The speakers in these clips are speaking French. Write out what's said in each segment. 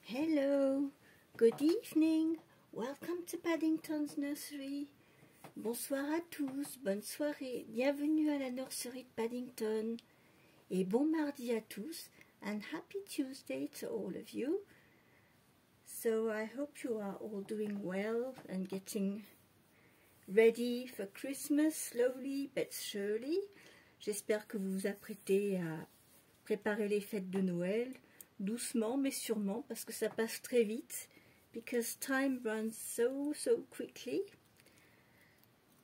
Hello, good evening, welcome to Paddington's Nursery. Bonsoir à tous, bonne soirée, bienvenue à la nurserie de Paddington. Et bon mardi à tous, and happy Tuesday to all of you. So I hope you are all doing well and getting ready for Christmas slowly but surely. J'espère que vous vous apprêtez à préparer les fêtes de Noël, doucement mais sûrement, parce que ça passe très vite, because time runs so quickly.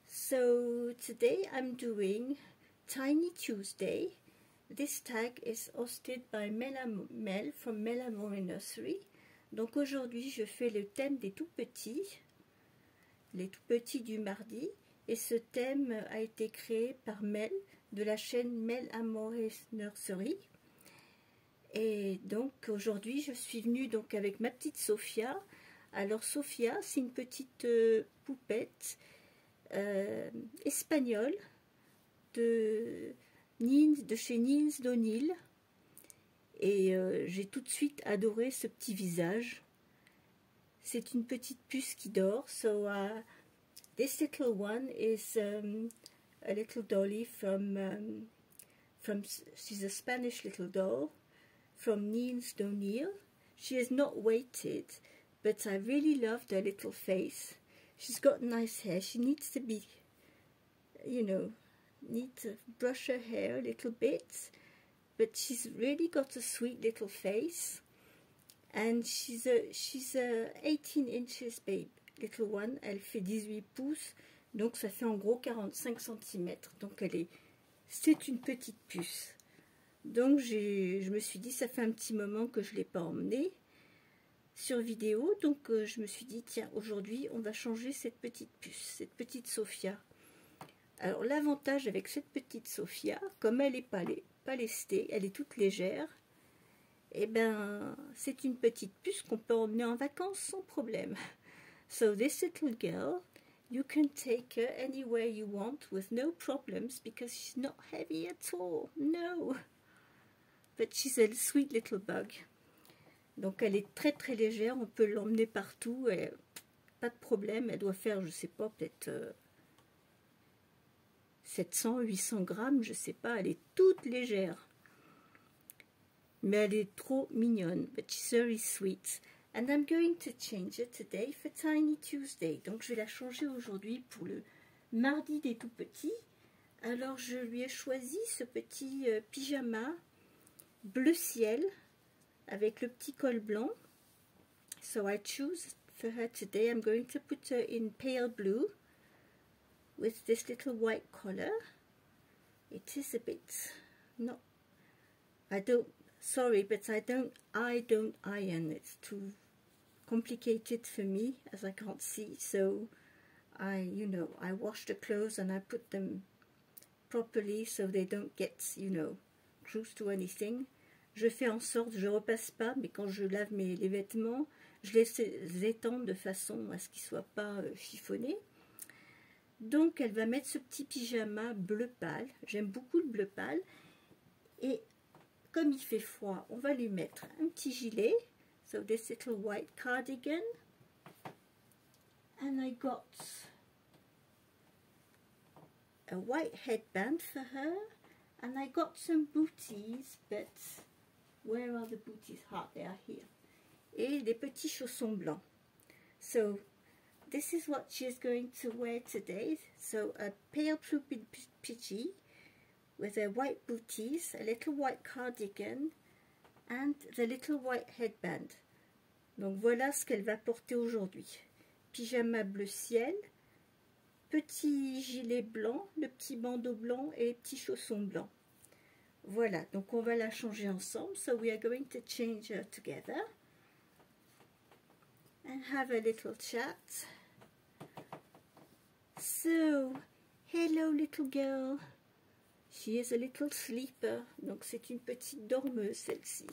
So today I'm doing Tiny Tuesday. This tag is hosted by Mel from Mel Amour Nursery. Donc aujourd'hui je fais le thème des tout petits, les tout petits du mardi, et ce thème a été créé par Mel de la chaîne Mel Amour Nursery. Et donc aujourd'hui je suis venue donc avec ma petite Sophia. Alors Sophia, c'est une petite poupette espagnole de chez Nils O'Neill. Et j'ai tout de suite adoré ce petit visage. C'est une petite puce qui dort. So this little one is a little dolly from she's a Spanish little doll from Nils O'Neill. She is not weighted, but I really loved her little face. She's got nice hair. She needs to be, you know, need to brush her hair a little bit, but she's really got a sweet little face. And she's a 18 inches babe, little one. Elle fait 18 pouces, donc ça fait en gros 45 cm. Donc c'est une petite puce. Donc je me suis dit, ça fait un petit moment que je ne l'ai pas emmenée sur vidéo, donc je me suis dit, tiens, aujourd'hui on va changer cette petite puce, cette petite Sophia. Alors l'avantage avec cette petite Sophia, comme elle n'est pas lestée, elle est toute légère, et ben c'est une petite puce qu'on peut emmener en vacances sans problème. So this little girl, you can take her anywhere you want with no problems, because she's not heavy at all, no. But she's a sweet little bug. Donc elle est très légère, on peut l'emmener partout, pas de problème. Elle doit faire, je sais pas, peut-être 700-800 grammes, je sais pas, elle est toute légère. Mais elle est trop mignonne, but she's very sweet. And I'm going to change her today for Tiny Tuesday. Donc je vais la changer aujourd'hui pour le mardi des tout petits. Alors je lui ai choisi ce petit pyjama bleu ciel avec le petit col blanc. So I choose for her today, I'm going to put her in pale blue with this little white collar. It is a bit, no, sorry, but I don't iron. It's too complicated for me, as I can't see. So I wash the clothes and I put them properly so they don't get, close to anything. Je fais en sorte, je repasse pas, mais quand je lave les vêtements, je les étends de façon à ce qu'ils ne soient pas chiffonnés. Donc elle va mettre ce petit pyjama bleu pâle. J'aime beaucoup le bleu pâle. Et comme il fait froid, on va lui mettre un petit gilet. So this little white cardigan. And I got a white headband for her. And I got some booties, but where are the booties? Ah, they are here. Et des petits chaussons blancs. So this is what she is going to wear today. So a pale blue pidgey with her white booties, a little white cardigan and the little white headband. Donc voilà ce qu'elle va porter aujourd'hui. Pyjama bleu ciel, petit gilet blanc, le petit bandeau blanc et les petits chaussons blancs. Voilà, donc on va la changer ensemble. So we are going to change her together and have a little chat. So, hello little girl. She is a little sleeper. Donc c'est une petite dormeuse celle-ci.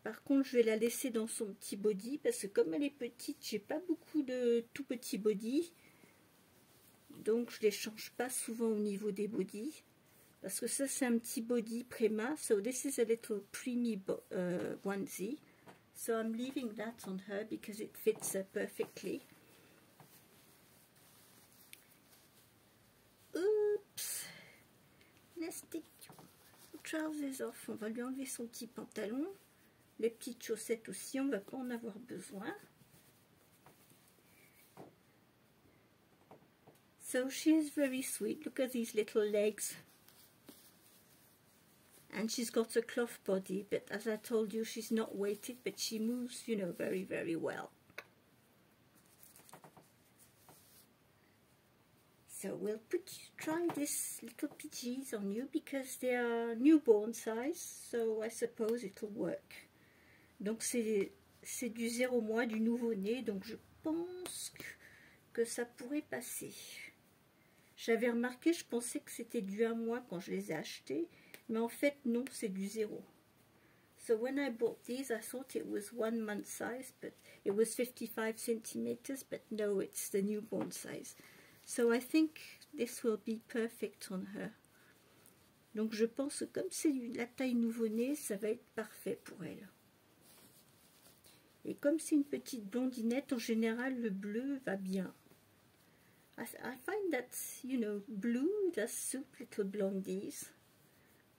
Par contre, je vais la laisser dans son petit body parce que comme elle est petite, j'ai pas beaucoup de tout petits body. Donc je les change pas souvent au niveau des body. Parce que ça c'est un petit body Prima. So this is a little preemie onesie. So I'm leaving that on her because it fits her perfectly. Oups. Let's take trousers off. On va lui enlever son petit pantalon. Les petites chaussettes aussi, on ne va pas en avoir besoin. So she is very sweet. Look at these little legs. And she's got a cloth body, but as I told you, she's not weighted, but she moves, you know, very, very well. So we'll try this little PGs on you because they are newborn size, so I suppose it'll work. Donc c'est du 0 mois, du nouveau-né, donc je pense que ça pourrait passer. J'avais remarqué, je pensais que c'était du 1 mois quand je les ai achetés, mais en fait non, c'est du 0. So when I bought these, I thought it was 1 month size, but it was 55 centimeters, but no, it's the newborn size. So I think this will be perfect on her. Donc je pense que comme c'est la taille nouveau-né, ça va être parfait pour elle. Et comme c'est une petite blondinette, en général, le bleu va bien. I find that, you know, blue does suit little blondies.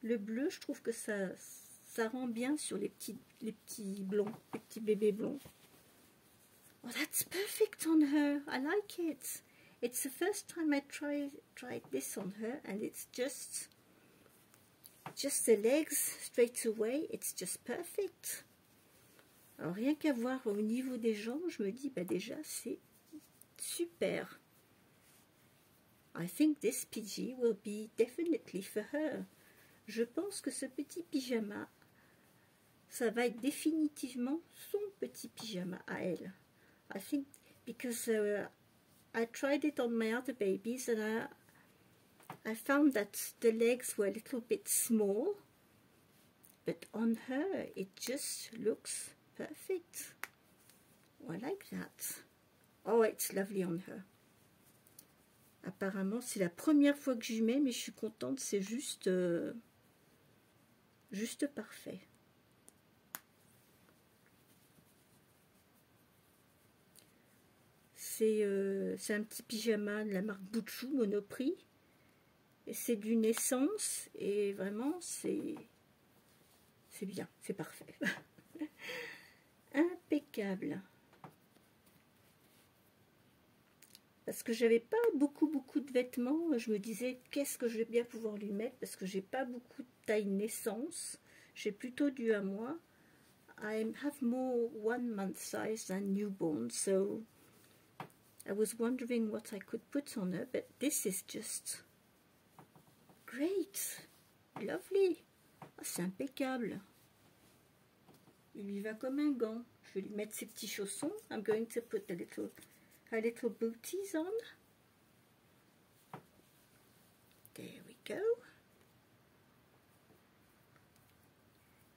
Le bleu, je trouve que ça rend bien sur les petits blonds, les petits bébés blonds. Oh, that's perfect on her. I like it. It's the first time I tried this on her, and it's just the legs straight away. It's just perfect. Alors rien qu'à voir au niveau des jambes, je me dis bah déjà c'est super. I think this PG will be definitely for her. Je pense que ce petit pyjama, ça va être définitivement son petit pyjama à elle. I think because I tried it on my other babies and I found that the legs were a little bit small, but on her it just looks perfect. Oh, I like that. Oh, it's lovely on her. Apparemment, c'est la première fois que j'y mets, mais je suis contente, c'est juste parfait. C'est un petit pyjama de la marque Bouchou, Monoprix. Et c'est du naissance, et vraiment, c'est bien, c'est parfait. Impeccable. Parce que j'avais pas beaucoup de vêtements, je me disais qu'est-ce que je vais bien pouvoir lui mettre parce que j'ai pas beaucoup de taille naissance, j'ai plutôt du 1 mois. I have more 1 month size than newborn, so I was wondering what I could put on her, but this is just great, lovely. Oh, c'est impeccable. Il lui va comme un gant. Je vais lui mettre ses petits chaussons. I'm going to put her little booties on. There we go.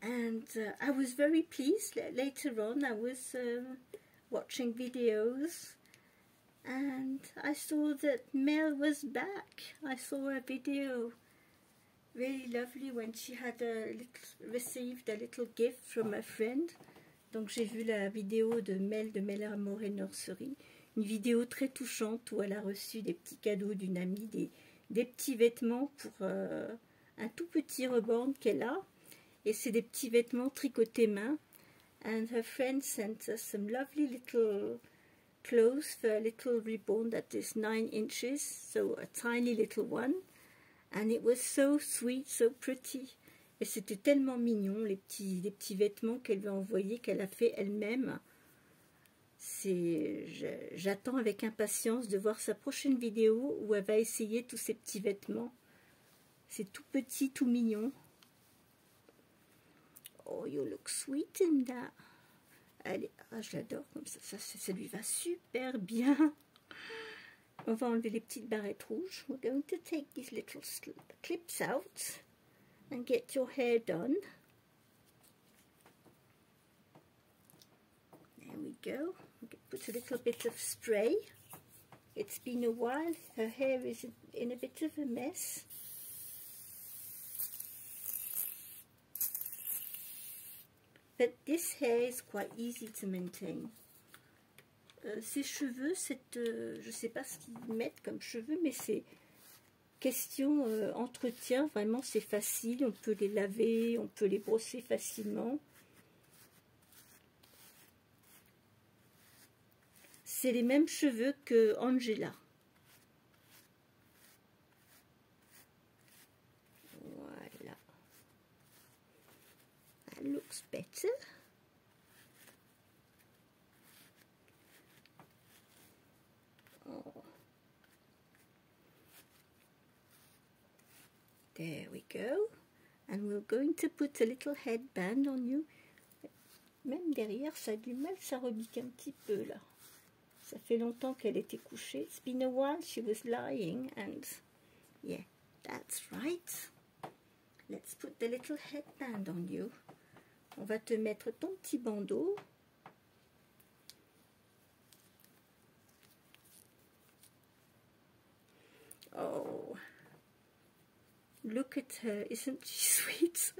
And I was very pleased. Later on, I was watching videos, and I saw that Mel was back. I saw a video, really lovely, when she had received a little gift from a friend. Donc j'ai vu la vidéo de Mel Amour et Nursery. Une vidéo très touchante où elle a reçu des petits cadeaux d'une amie, des petits vêtements pour un tout petit reborn qu'elle a. Et c'est des petits vêtements tricotés main. And her friend sent us some lovely little clothes for a little reborn that is 9 inches, so a tiny little one. And it was so sweet, so pretty. Et c'était tellement mignon, les petits vêtements qu'elle lui a envoyés, qu'elle a fait elle-même. J'attends avec impatience de voir sa prochaine vidéo où elle va essayer tous ces petits vêtements. C'est tout petit, tout mignon. Oh, you look sweet in that. Allez, je l'adore comme ça, ça lui va super bien. On va enlever les petites barrettes rouges. We're going to take these little clips out and get your hair done. There we go. Put a little bit of spray. It's been a while. Her hair is in a bit of a mess. but this hair is quite easy to maintain. Ces cheveux, je ne sais pas ce qu'ils mettent comme cheveux, mais c'est question entretien, vraiment c'est facile, on peut les laver, on peut les brosser facilement. C'est les mêmes cheveux que Angela. Voilà. That looks better. Oh. There we go. And we're going to put a little headband on you. Même derrière, ça a du mal, ça rebique un petit peu là. Ça fait longtemps qu'elle était couchée. It's been a while she was lying, and yeah, that's right. Let's put the little headband on you. On va te mettre ton petit bandeau. Oh, look at her, isn't she sweet?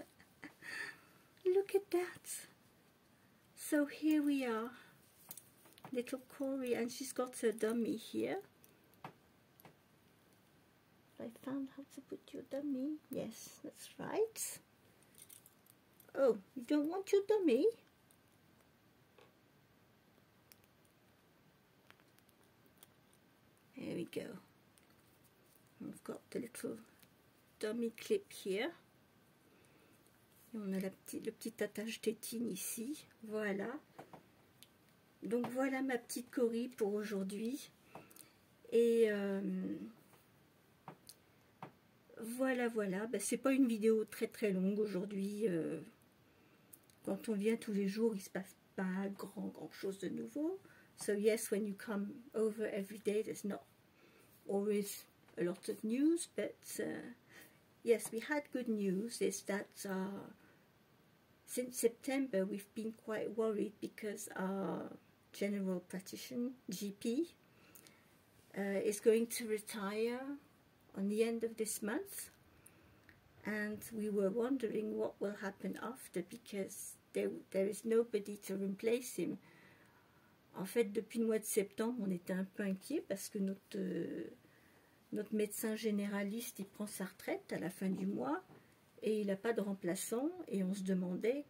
Look at that. So here we are, little Corey, and she's got her dummy here. I found how to put your dummy. Yes, that's right. Oh, you don't want your dummy? There we go. We've got the little dummy clip here. Et on a le petit attache tétine ici. Voilà. Donc voilà ma petite Cory pour aujourd'hui. Et voilà. Ben, c'est pas une vidéo très longue aujourd'hui. Quand on vient tous les jours, il se passe pas grand chose de nouveau. So yes, when you come over every day, there's not always a lot of news, but yes, we had good news. Is that since September we've been quite worried because our general practitioner, GP, is going to retire on the end of this month, and we were wondering what will happen after, because there is nobody to replace him. En fait, depuis le mois de septembre, on était un peu inquiet parce que notre médecin généraliste, il prend sa retraite à la fin du mois et il n'a pas de remplaçant, et on se demandait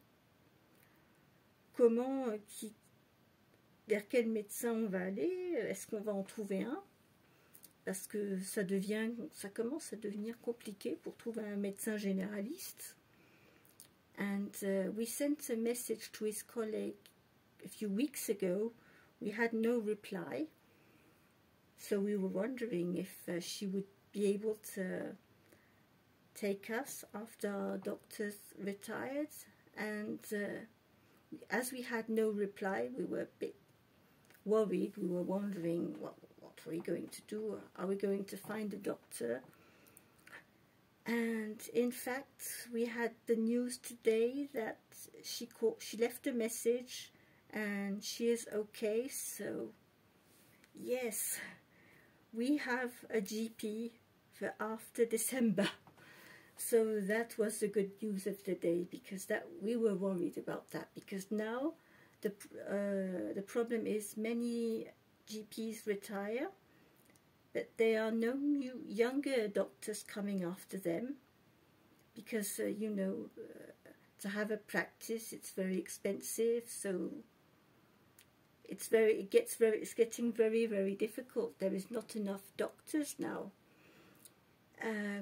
vers quel médecin on va aller, est-ce qu'on va en trouver un, parce que ça commence à devenir compliqué pour trouver un médecin généraliste. And we sent a message to his colleague a few weeks ago. We had no reply, so we were wondering if she would be able to take us after our doctors retired. And as we had no reply, we were a bit worried. We were wondering, what are we going to do? Are we going to find a doctor? And in fact, we had the news today that she left a message and she is okay. So yes, we have a GP for after December. So that was the good news of the day, because we were worried about that, because now the problem is many GPs retire, but there are no new younger doctors coming after them, because you know, to have a practice, it's very expensive. So it's getting very difficult. There is not enough doctors now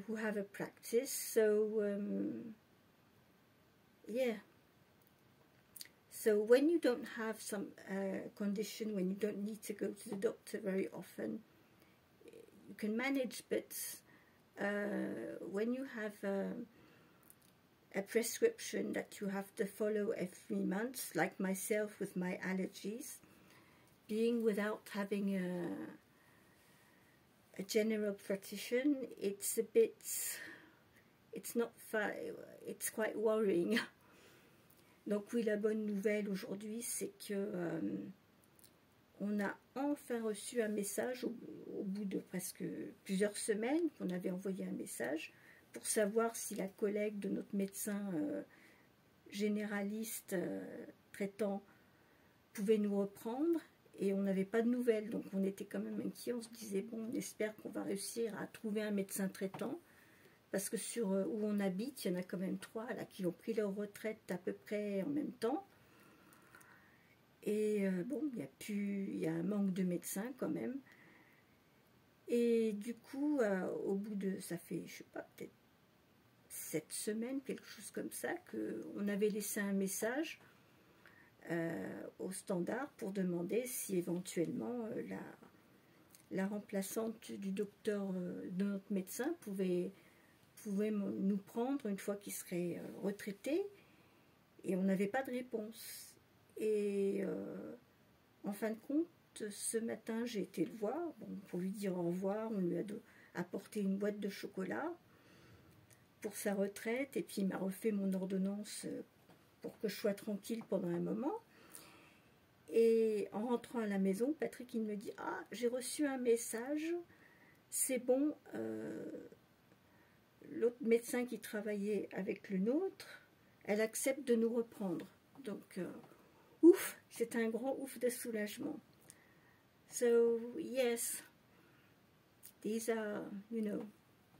who have a practice. So yeah. So when you don't have some condition, when you don't need to go to the doctor very often, you can manage. But when you have a prescription that you have to follow every month, like myself with my allergies, being without having a general practitioner, it's quite worrying. Donc oui, la bonne nouvelle aujourd'hui, c'est que on a enfin reçu un message au bout de presque plusieurs semaines qu'on avait envoyé un message pour savoir si la collègue de notre médecin généraliste traitant pouvait nous reprendre et on n'avait pas de nouvelles, donc on était quand même inquiets. On se disait bon, on espère qu'on va réussir à trouver un médecin traitant, parce que sur où on habite, il y en a quand même 3 là qui ont pris leur retraite à peu près en même temps. Et bon, il y a un manque de médecins quand même. Et du coup, au bout de, ça fait, je sais pas, peut-être 7 semaines, quelque chose comme ça, qu'on avait laissé un message au standard pour demander si éventuellement la remplaçante du docteur, de notre médecin, pouvait nous prendre une fois qu'il serait retraité, et on n'avait pas de réponse. Et en fin de compte, ce matin, j'ai été le voir pour lui dire au revoir. On lui a apporté une boîte de chocolat pour sa retraite, et puis il m'a refait mon ordonnance pour que je sois tranquille pendant un moment. Et en rentrant à la maison, Patrick, il me dit « Ah, j'ai reçu un message, c'est bon, l'autre médecin qui travaillait avec le nôtre, elle accepte de nous reprendre. » Donc, ouf, c'est un grand ouf de soulagement. So, yes, these are, you know,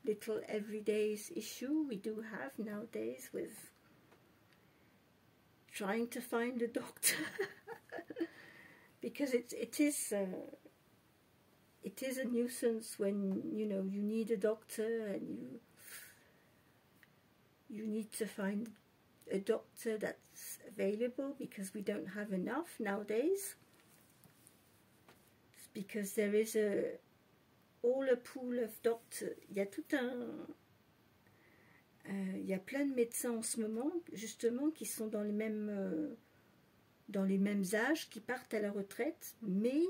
little everyday issue we do have nowadays with trying to find a doctor. Because it is a nuisance when, you know, you need a doctor and you need to find a doctor that's available, because we don't have enough nowadays. Because there is all a pool of doctors. Il y a tout il y a plein de médecins en ce moment, justement, qui sont dans les mêmes âges, qui partent à la retraite, mais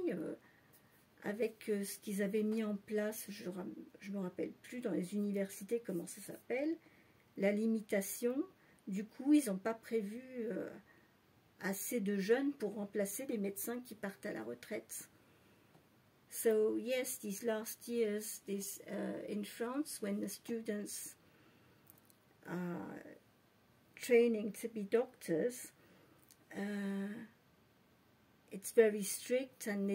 avec ce qu'ils avaient mis en place, je me rappelle plus dans les universités comment ça s'appelle, la limitation. Du coup, ils n'ont pas prévu assez de jeunes pour remplacer les médecins qui partent à la retraite. So yes, these last years, in France, when the students are training to be doctors, it's very strict, and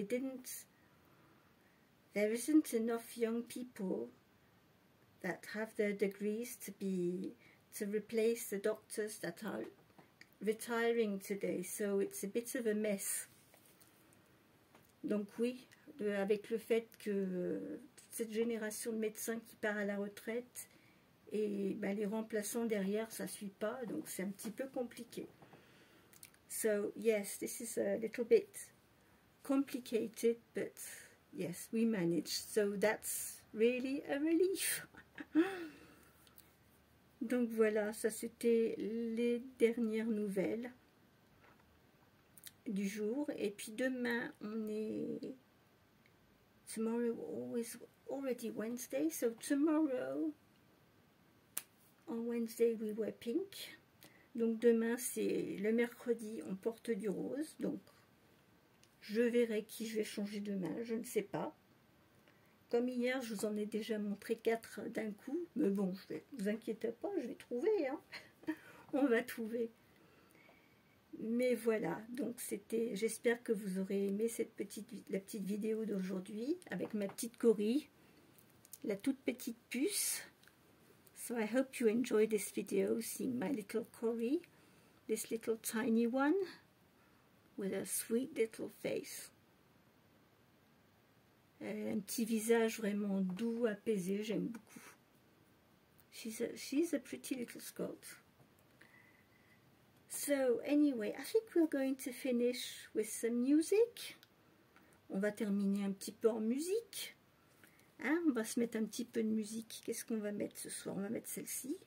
there isn't enough young people that have their degrees to replace the doctors that are retiring today. So it's a bit of a mess. Donc oui, avec le fait que toute cette génération de médecins qui part à la retraite, et ben, les remplaçants derrière, ça ne suit pas, donc c'est un petit peu compliqué. So yes, this is a little bit complicated, but yes, we managed. So that's really a relief. Donc voilà, ça c'était les dernières nouvelles du jour. Et puis demain, on est... Tomorrow is already Wednesday, so tomorrow, on Wednesday, we wear pink. Donc demain, c'est le mercredi, on porte du rose. Donc je verrai qui je vais changer demain, je ne sais pas. Comme hier, je vous en ai déjà montré 4 d'un coup. Mais bon, vous inquiétez pas, je vais trouver. Hein. On va trouver. Mais voilà, donc c'était. J'espère que vous aurez aimé la petite vidéo d'aujourd'hui avec ma petite Cory, la toute petite puce. So I hope you enjoyed this video, seeing my little Cory, this little tiny one with a sweet little face. Un petit visage vraiment doux, apaisé, j'aime beaucoup. She's a pretty little Scot. So anyway, I think we're going to finish with some music. On va terminer un petit peu en musique. Hein, on va se mettre un petit peu de musique. Qu'est-ce qu'on va mettre ce soir? On va mettre celle-ci.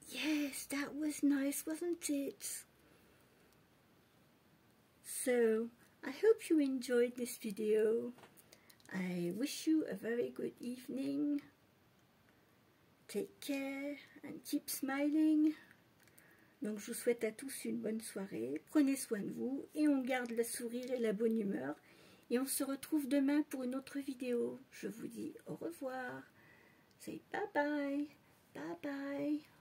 Yes, that was nice, wasn't it? So, I hope you enjoyed this video. I wish you a very good evening. Take care and keep smiling. Donc je vous souhaite à tous une bonne soirée. Prenez soin de vous et on garde le sourire et la bonne humeur. Et on se retrouve demain pour une autre vidéo. Je vous dis au revoir. Say bye bye. Bye bye.